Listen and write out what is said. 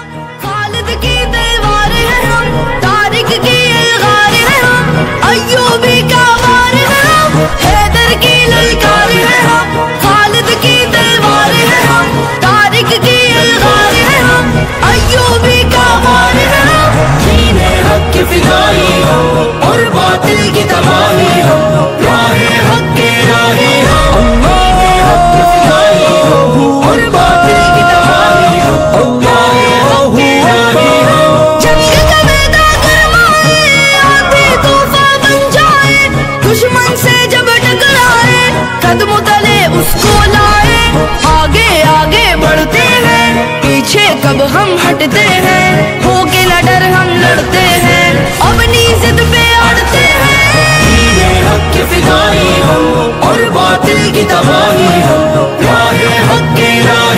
हम, खालिद की तलवार है हम, तारिक की अलगार है हम, अय्यूबी का वार है हम, हैदर की ललकार है हम, खालिद की तलवार है हम, तारिक की अलगार है हम, अय्यूबी का वार है हम। दीने हक की फिदाई हम और बातिल की तबाही हम, राहे हक के राही हम, दीने हक की फिदाई हम और बातिल की तबाही हम, राहे हक के राही हम। जंग का मैदान गरमाए, आंधी तूफान बन जाए, दुश्मन से जब टकराए, कदमों तले उसको लाए, आगे आगे बढ़ते हैं, पीछे कब हम हटते हैं, होके न डर हम लड़ते हैं, अपनी जिद पे अड़ते हैं। दीने हक की फिदाई हम और बातिल की तबाही हम, राहे हक के राही